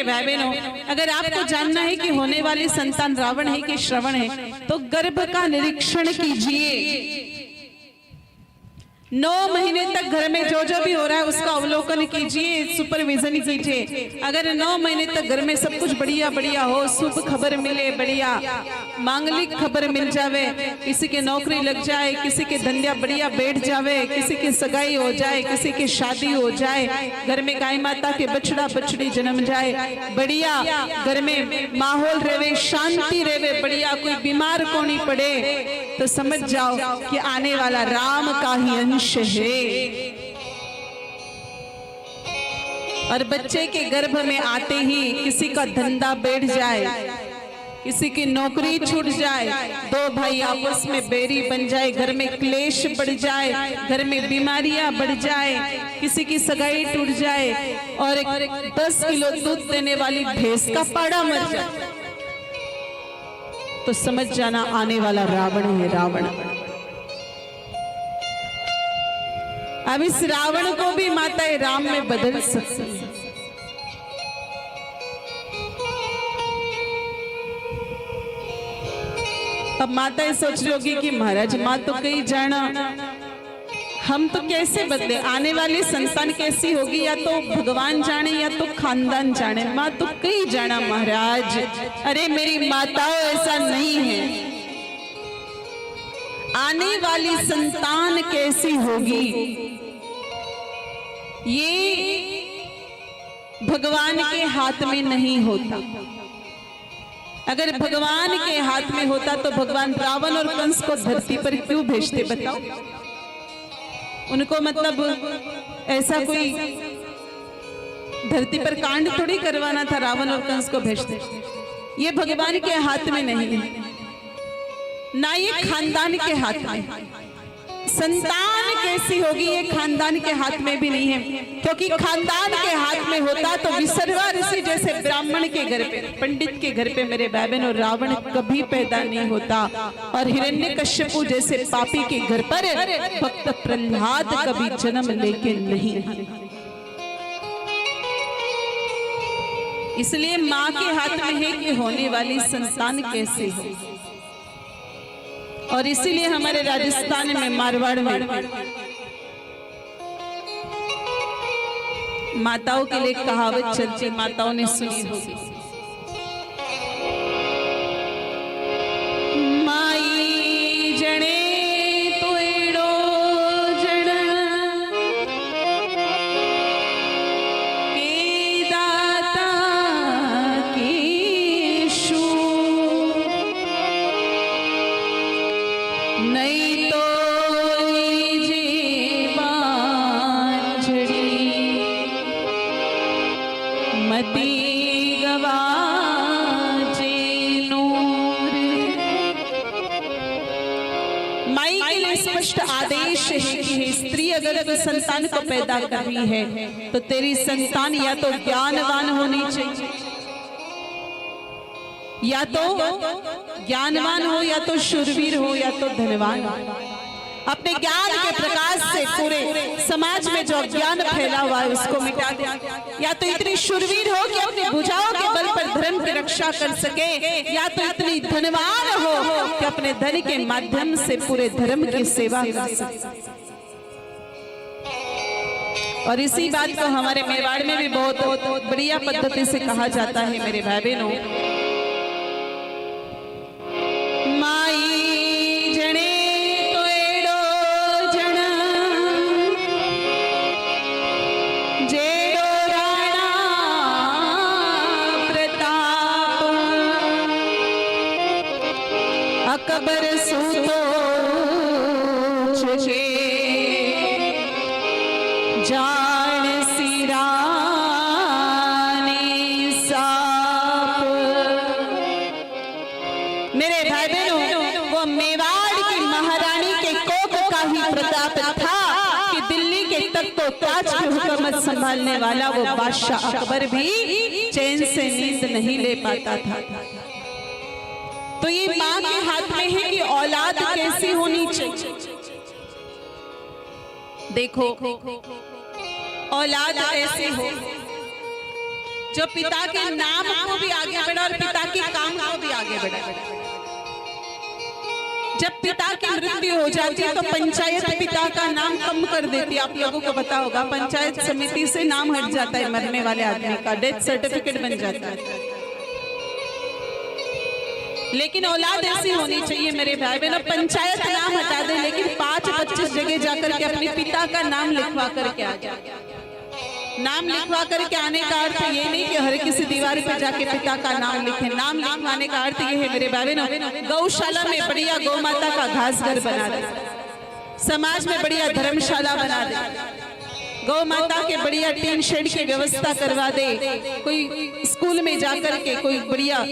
मेरे भाई बहनों, अगर आपको जानना है कि होने वाली संतान रावण है कि श्रवण है, तो गर्भ का निरीक्षण कीजिए। 9 महीने तक घर में जो जो भी हो रहा है उसका अवलोकन कीजिए, सुपरविजन कीजिए। अगर 9 महीने तक घर में सब कुछ बढ़िया बढ़िया हो, शुभ खबर मिले, बढ़िया मांगलिक खबर मिल जावे, किसी के नौकरी लग जाए, किसी के धंधा बढ़िया बैठ जावे, किसी की सगाई हो जाए, किसी की शादी हो जाए, घर में गाय माता के बछड़ा बछड़ी जन्म जाए, बढ़िया घर में माहौल रहे, शांति रहे, बढ़िया कोई बीमार को नहीं पड़े, तो समझ जाओ कि आने वाला राम का ही अंश है। और बच्चे के गर्भ में आते ही किसी का धंधा बैठ जाए, किसी की नौकरी छूट जाए, 2 भाई आपस में बैरी बन जाए, घर में क्लेश बढ़ जाए, घर में बीमारियां बढ़ जाए, किसी की सगाई टूट जाए और 10 किलो दूध देने वाली भैंस का पाड़ा मर जाए, तो समझ जाना आने वाला रावण है, रावण। अब इस रावण को भी माता राम में बदल सकती है। अब माता सोच रही होगी कि महाराज माँ तो कहीं जाना, हम तो कैसे बदले, आने वाली संतान कैसी होगी, या तो भगवान जाने या तो खानदान जाने, माँ तो कहीं जाना महाराज। अरे मेरी माताओं, ऐसा नहीं है। आने वाली संतान कैसी होगी ये भगवान के हाथ में नहीं होता। अगर भगवान के हाथ में होता तो भगवान रावण और कंस को धरती पर क्यों भेजते बताओ? उनको मतलब ऐसा कोई धरती पर कांड थोड़ी करवाना था, रावण और कंस को भेजते। ये भगवान के हाथ में नहीं है, ना ये खानदान के हाथ में। संतान कैसी होगी ये खानदान के हाथ में भी नहीं है, क्योंकि खानदान के हाथ में होता तो विसर्वा ऋषि जैसे ब्राह्मण के घर पे, पंडित के घर पे मेरे भाई बहन और रावण कभी पैदा नहीं होता, और हिरण्यकश्यपु जैसे पापी के घर पर भक्त प्रहलाद कभी जन्म लेके नहीं आए। इसलिए माँ के हाथ में है कि होने वाली संतान कैसे हो। और इसीलिए हमारे राजस्थान में, मारवाड़ में माताओं के लिए कहावत चलती, माताओं ने सुनी होगी, माई जने तुएड़ो जन के दाता की शू, नहीं तो लीजिए बांझड़ी मती गवाजे नूर। माई के लिए स्पष्ट आदेश है कि स्त्री अगर तो संतान को पैदा कर रही है तो तेरी संतान या तो ज्ञानवान होनी चाहिए, या तो ज्ञानवान हो, या तो शूरवीर हो, या तो धनवान हो। अपने ज्ञान के प्रकाश से पूरे समाज में जो ज्ञान फैला हुआ है उसको मिटा दे, या तो इतनी शूरवीर हो कि अपनी भुजाओं के बल पर धर्म की रक्षा कर सके, या तो इतनी धनवान हो कि अपने धन के माध्यम से पूरे धर्म की सेवा कर सके। और इसी बात को हमारे मेवाड़ में भी बहुत बढ़िया पद्धति से कहा जाता है मेरे भाई बहनों, माई जने तोएड़ो जन जेड़ो राणा प्रताप, अकबर सूतो छे जान सिरा मेरे भाई बहनों, वो मेवाड़ की महारानी के कोख का ही प्रताप था कि दिल्ली के तख्त को ताज की हुकूमत संभालने वाला वो बादशाह अकबर भी चैन से नींद नहीं ले पाता था। तो ये माँ के हाथ में है कि औलाद कैसी होनी चाहिए। देखो औलाद ऐसी हो जो पिता के नाम को भी आगे बढ़ा और पिता के काम को भी आगे बढ़ा। जब पिता की मृत्यु हो जाती है तो पंचायत पिता का नाम कम कर देती है। आप लोगों को पता होगा, पंचायत समिति से नाम हट जाता है मरने वाले आदमी का, डेथ सर्टिफिकेट बन जाता है। लेकिन औलाद ऐसी होनी चाहिए मेरे भाई बहनों, पंचायत नाम हटा दे लेकिन 5-25 जगह जाकर के अपने पिता का नाम लिखवा करके आ जाए। नाम लिखवा करके आने का अर्थ ये नहीं कि हर किसी दीवार पे जाके पिता का नाम लिखे। नाम लिखवाने का अर्थ ये है मेरे भाई बहनों, गौशाला में बढ़िया गौ माता का घास घर बना दे, समाज में बढ़िया धर्मशाला बना दे, गौ माता के बढ़िया टीन शेड की व्यवस्था करवा दे, कोई स्कूल में जाकर के कोई बढ़िया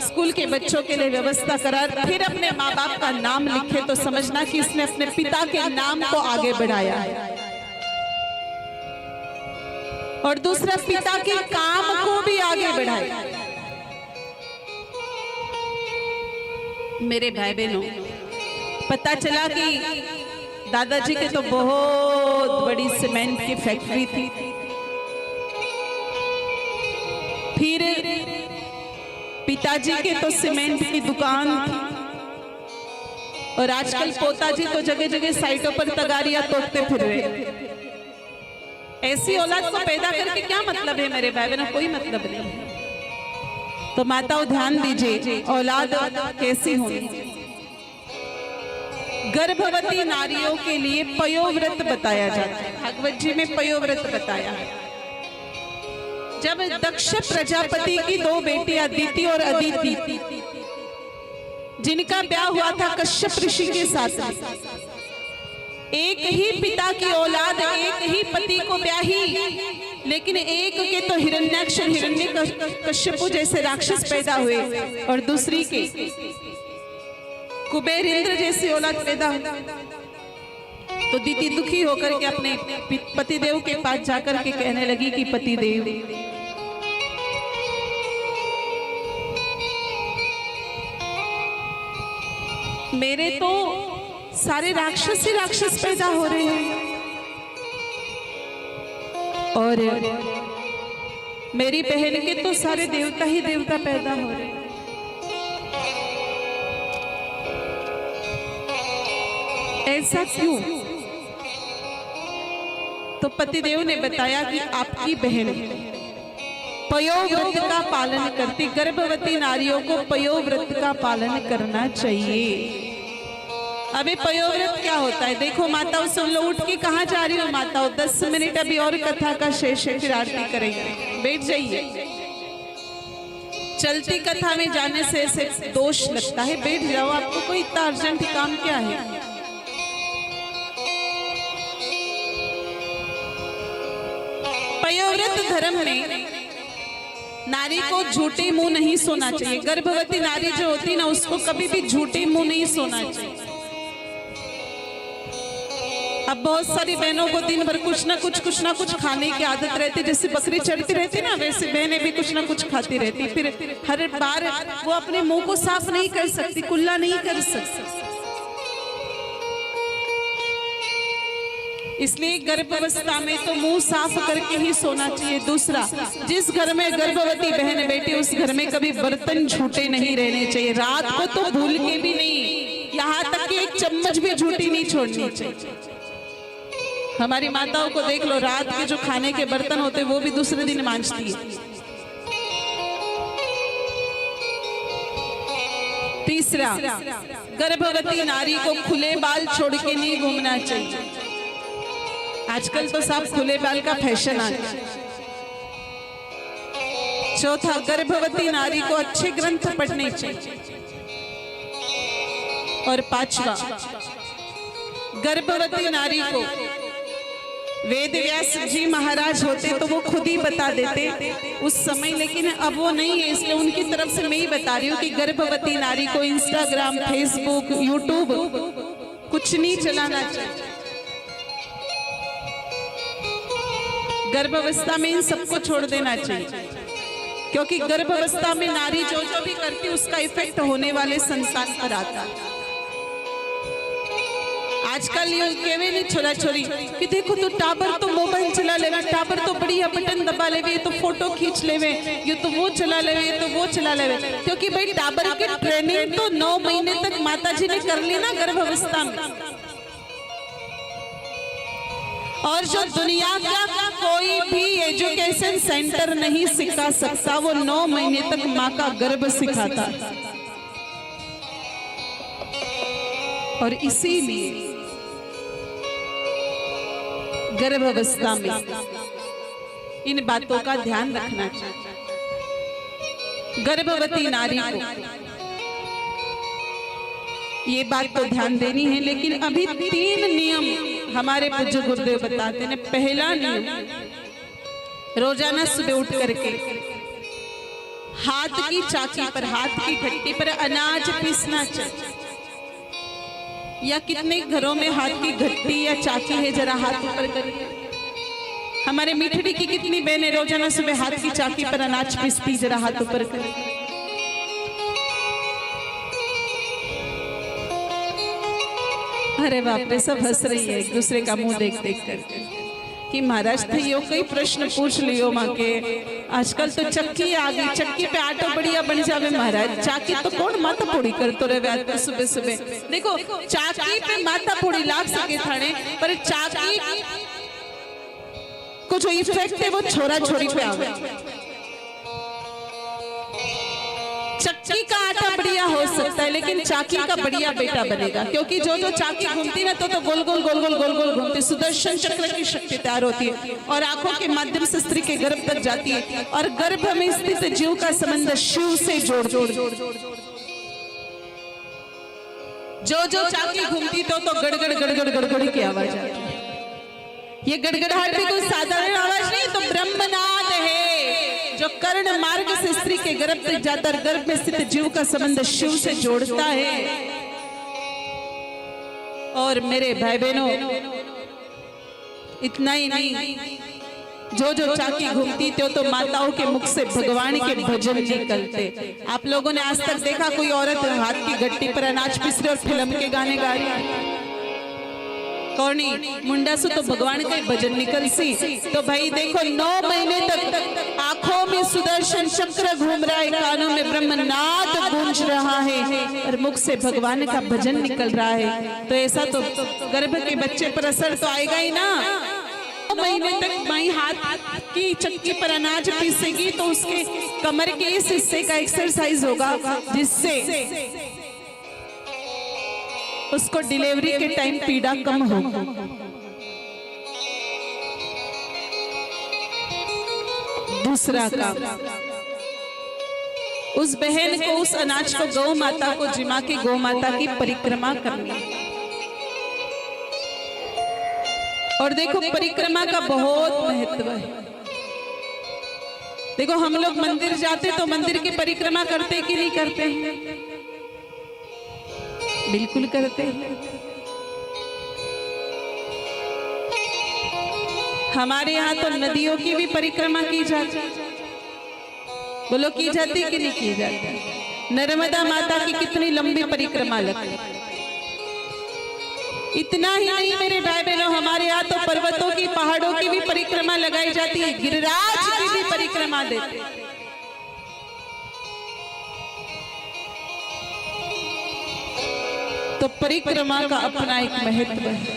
स्कूल के बच्चों के लिए व्यवस्था करा, फिर अपने माँ बाप का नाम लिखे तो समझना कि इसने अपने पिता के नाम को आगे बढ़ाया है। और दूसरा, पिता के काम को भी आगे बढ़ाया। मेरे भाई बहनों, पता चला कि दादाजी के तो बहुत बड़ी सीमेंट की फैक्ट्री थी, फिर पिताजी के तो सीमेंट की दुकान थी, और आजकल पोताजी तो जगह जगह साइटों पर तगारियां तोड़ते फिर रहे। ऐसी औलाद को पैदा करके क्या मतलब है मेरे भाई बहनों? कोई मतलब नहीं। तो माताओं ध्यान दीजिए, औलाद कैसी होनी। गर्भवती नारियों के लिए पयोव्रत बताया जाता है। भागवत जी में पयोव्रत बताया है। जब दक्ष प्रजापति की 2 बेटियां अदिति और अदिति, जिनका ब्याह हुआ था कश्यप ऋषि के साथ, एक ही पिता की औलाद, एक ही पति को ब्याही, लेकिन एक के तो हिरण्याक्ष हिरण्यकश्यप जैसे राक्षस पैदा हुए और दूसरी के कुबेर इंद्र जैसी औलाद पैदा हुई। तो दीदी दुखी होकर के अपने पतिदेव के पास जाकर के कहने लगी कि पतिदेव, मेरे तो सारे राक्षस ही राक्षस पैदा हो रहे हैं और मेरी बहन के तो सारे देवता ही देवता पैदा हो रहे हैं। ऐसा क्यों? तो पतिदेव ने बताया कि आपकी बहन पयोव्रत का पालन करती, गर्भवती नारियों को पयोव्रत का पालन करना चाहिए। अभी पयोव्रत क्या होता है देखो माताओं, सुन लो। उठ के कहाँ जा रही हो माताओं? 10 मिनट अभी और कथा का शेष है, फिर आरती करेंगे। बैठ जाइए। चलती कथा में जाने से ऐसे दोष लगता है, बैठ जाओ। आपको कोई इतना अर्जेंट काम क्या है? पयोव्रत धर्म में नारी को झूठे मुंह नहीं सोना चाहिए। गर्भवती नारी जो होती ना, उसको कभी भी झूठे मुंह नहीं सोना चाहिए। अब बहुत सारी बहनों को दिन भर कुछ ना कुछ खाने की आदत रहती, जैसे बकरी चढ़ती रहती ना, वैसे बहनें भी कुछ ना कुछ खाती रहती। फिर हर बार वो अपने मुंह को साफ नहीं कर सकती, कुल्ला नहीं कर सकती। इसलिए गर्भावस्था में तो मुंह साफ करके ही सोना चाहिए। दूसरा, जिस घर में गर्भवती बहन बैठी उस घर में कभी बर्तन झूठे नहीं रहने चाहिए। रात को तो भूल के भी नहीं, यहाँ तक कि एक चम्मच भी झूठी नहीं छोड़नी चाहिए। हमारी माताओं को देख लो, रात के जो खाने के बर्तन होते वो भी दूसरे दिन मांजती है। तीसरा, गर्भवती नारी को खुले बाल छोड़ के नहीं घूमना चाहिए। आजकल तो सब खुले बाल का फैशन आ गया। चौथा, गर्भवती नारी को अच्छे ग्रंथ पढ़ने चाहिए। और पांचवा, गर्भवती नारी को वेद व्यास जी महाराज होते तो वो खुद ही बता देते उस समय, लेकिन अब वो नहीं है। इसलिए उनकी तरफ से मैं ही बता रही हूँ कि गर्भवती नारी को इंस्टाग्राम, फेसबुक, यूट्यूब कुछ नहीं चलाना चाहिए। गर्भावस्था में इन सबको छोड़ देना चाहिए, क्योंकि गर्भावस्था में नारी जो जो भी करती उसका इफेक्ट होने वाले संतान पर आता है। आजकल ये केवे नहीं छोरा छोरी कि देखो तो टाबर तो मोबाइल चला लेवे, टाबर तो बढ़िया बटन दबा लेवे, ये तो फोटो खींच लेवे, ये तो वो चला लेवे, ये तो वो चला लेवे। क्योंकि भाई टाबर की ट्रेनिंग तो 9 महीने तक माताजी ने कर ली ना गर्भावस्था में। और जो दुनिया का कोई भी एजुकेशन सेंटर नहीं सिखा सकता, वो 9 महीने तक माँ का गर्भ सिखाता है। और इसीलिए गर्भावस्था में इन बातों का ध्यान रखना चाहिए। गर्भवती नारी को ये बात तो ध्यान देनी है, लेकिन अभी 3 नियम हमारे पूज्य गुरुदेव बताते हैं। पहला नियम, रोजाना सुबह उठ करके हाथ की चाकी पर, हाथ की घट्टी पर अनाज पीसना चाहिए। या कितने घरों में हाथ की घट्टी या चाकी है, जरा हाथ ऊपर करिए। हमारे मीठड़ी की कितनी बहनें रोजाना सुबह हाथ की चाकी पर अनाज पीसती, जरा हाथ ऊपर करिए। अरे बाप रे, सब हंस रही है एक दूसरे का मुंह देख देख कर कि महाराज थे यो कई प्रश्न पूछ लियो माँ के। आजकल तो चक्की आ गई, चक्की पे आटा बढ़िया बन जावे महाराज, चाकी तो कौन माता पोड़ी करतो रहे आज तो सुबह सुबह। देखो चाकी पे माता पोड़ी लाग सके थाने, पर चाकी को जो इफेक्ट है वो छोरा छोरी पे आवे। चक्की का आटा बढ़िया हो सकता है, लेकिन चाकी का बढ़िया बेटा बनेगा। क्योंकि जो जो चाकी घूमती ना तो गोल गोल गोल गोल गोल गोल घूमती, सुदर्शन चक्र की शक्ति तैयार होती है और आंखों के माध्यम से स्त्री के गर्भ तक जाती है। और गर्भ में स्थित जीव का संबंध शिव से जोड़ जो जो चाकी घूमती तो गड़गड़ गड़गड़ गड़गड़ की आवाज आती है। ये गड़गड़ाहट भी कोई साधारण आवाज नहीं, तो ब्रह्मनाद है जो कर्ण मार्ग से स्त्री के गर्भ तक जाता, गर्भ में स्थित जीव का संबंध शिव से जोड़ता है। और मेरे भाई बहनों, इतना ही नहीं, जो जो चाकी घूमती तो माताओं के मुख से भगवान के भजन निकलते। आप लोगों ने आज तक देखा कोई औरत हाथ की गट्टी पर अनाज पीस रही और फिल्म के गाने गा रही है? कौनी मुंडा से तो भगवान का भजन निकल सी। तो भाई देखो 9 महीने तक आंखों में सुदर्शन चक्र घूम रहा है, कानों में ब्रह्मनाद गूंज रहा है और मुख से भगवान का भजन निकल रहा है। तो ऐसा तो गर्भ के बच्चे पर असर तो आएगा ही ना। 9 महीने तक माई हाथ की चक्की पर अनाज पीसेगी तो उसके कमर के इस हिस्से का एक्सरसाइज होगा, जिससे उसको डिलीवरी के टाइम पीड़ा कम होगा। दूसरा काम, उस बहन को, उस अनाज को गौ माता को जिमा के गौ माता की परिक्रमा करनी। और देखो परिक्रमा का बहुत महत्व है। देखो हम लोग मंदिर जाते तो मंदिर की परिक्रमा करते कि नहीं करते? बिल्कुल करते हैं। हमारे यहाँ तो नदियों की भी परिक्रमा की जाती, बोलो की जाती कि नहीं की जाती? नर्मदा माता की कितनी लंबी परिक्रमा लगती। इतना ही नहीं मेरे भाई बहनों, हमारे यहाँ तो पर्वतों की, पहाड़ों की भी परिक्रमा लगाई जाती है, गिरिराज की भी परिक्रमा देते। तो परिक्रमा का अपना एक महत्व है।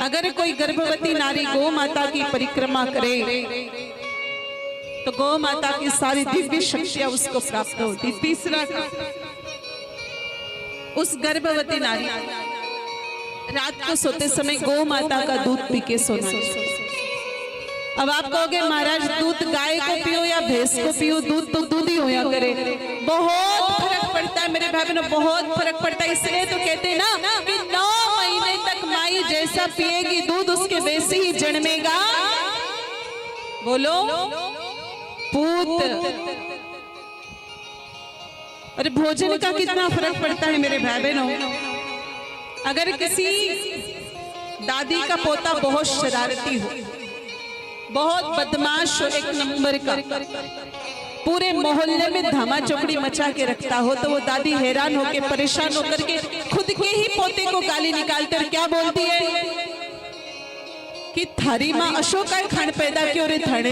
अगर कोई गर्भवती नारी गौ माता की परिक्रमा करे तो गौ माता की सारी दिव्य शक्तियां उसको प्राप्त होती। तीसरा, उस गर्भवती नारी रात को सोते समय गौ माता का दूध पी के सोना। अब आप कहोगे महाराज दूध गाय को पियो या भैंस को पियो, दूध तो दूध ही होया करे। बहुत फर्क पड़ता है मेरे भाई बहनों, बहुत फर्क पड़ता है। इसलिए तो कहते हैं ना कि 9 महीने तक माई जैसा पिएगी दूध उसके वैसे ही जन्मेगा। बोलो पूत। अरे भोजन का कितना फर्क पड़ता है मेरे भाई बहनों। अगर किसी दादी का पोता बहुत शरारती हो, बहुत बदमाश हो, एक नंबर का, पूरे मोहल्ले में धामा चौकड़ी मचा के रखता हो, तो वो दादी हैरान होके परेशान होकर के खुद के ही पोते को गाली निकालते और क्या बोलती है कि थारी माँ अशोक का खान पैदा क्यों रे थड़े,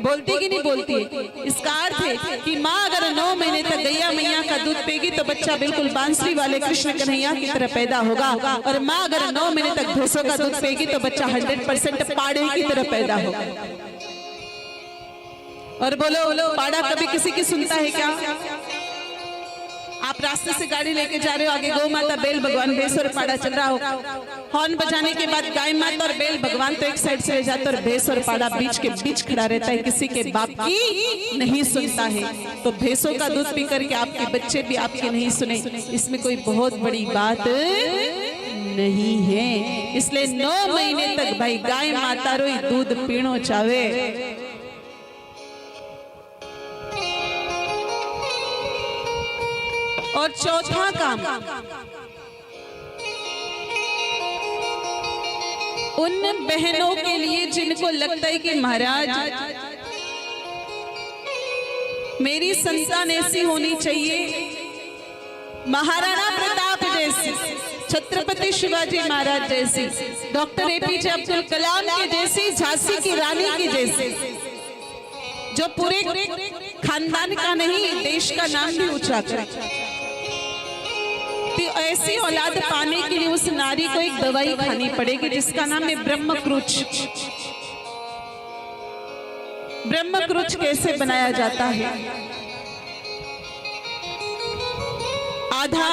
बोलती कि नहीं बोलती है। इसका अर्थ है कि माँ अगर 9 महीने तक गैया मैया का दूध पेगी तो बच्चा बिल्कुल बांसुरी वाले कृष्ण कन्हैया की तरह पैदा होगा, और माँ अगर 9 महीने तक भैंसों का दूध पेगी तो बच्चा 100% पाड़े की तरह पैदा होगा। और बोलो पाड़ा कभी किसी की सुनता है क्या? आप रास्ते से गाड़ी लेके जा रहे हो, आगे गौ माता बैल भगवान भैंस और पाड़ा चल रहा हो, हॉर्न बजाने के बाद गाय माता और बैल भगवान तो एक साइड से ले जाते और भैंस और पाड़ा बीच के बीच खड़ा रहता है, किसी के बाप की नहीं सुनता है। तो भैंसों का दूध पी करके आपके बच्चे भी आपके नहीं सुने, इसमें कोई बहुत बड़ी बात नहीं है। इसलिए 9 महीने तक भाई गाय माता रोई दूध पीणो चावे। और चौथा काम, उन बहनों के लिए जिनको लगता है कि महाराज मेरी संतान ऐसी होनी चाहिए, महाराणा प्रताप जैसी, छत्रपति शिवाजी महाराज जैसी, डॉक्टर एपीजे अब्दुल कलाम की जैसी, झांसी की रानी की जैसी, जो पूरे खानदान का नहीं देश का नाम भी ऊंचा करे। तो ऐसी औलाद पाने के लिए उस नारी को एक दवाई खानी पड़ेगी जिसका नाम है ब्रह्मक्रुच। ब्रह्मक्रुच कैसे बनाया जाता है? आधा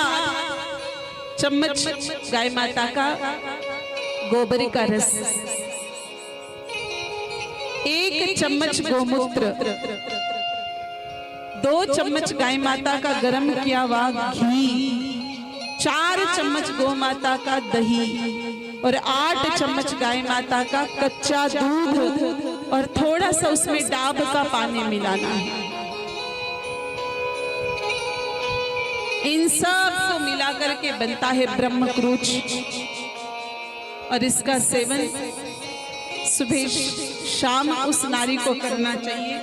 चम्मच गाय माता का गोबरी का रस, 1 चम्मच गोमूत्र, 2 चम्मच गाय माता का गरम किया हुआ घी, 4 चम्मच गौ माता का दही और 8 चम्मच गाय माता का कच्चा दूध और थोड़ा सा उसमें डाब का पानी मिलाना है। इन सब को मिला करके बनता है ब्रह्मक्रुच, और इसका सेवन सुबह शाम उस नारी को करना चाहिए।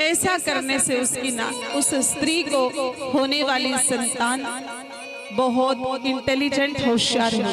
ऐसा करने से उस स्त्री को होने वाली संतान बहुत इंटेलिजेंट होशियार है।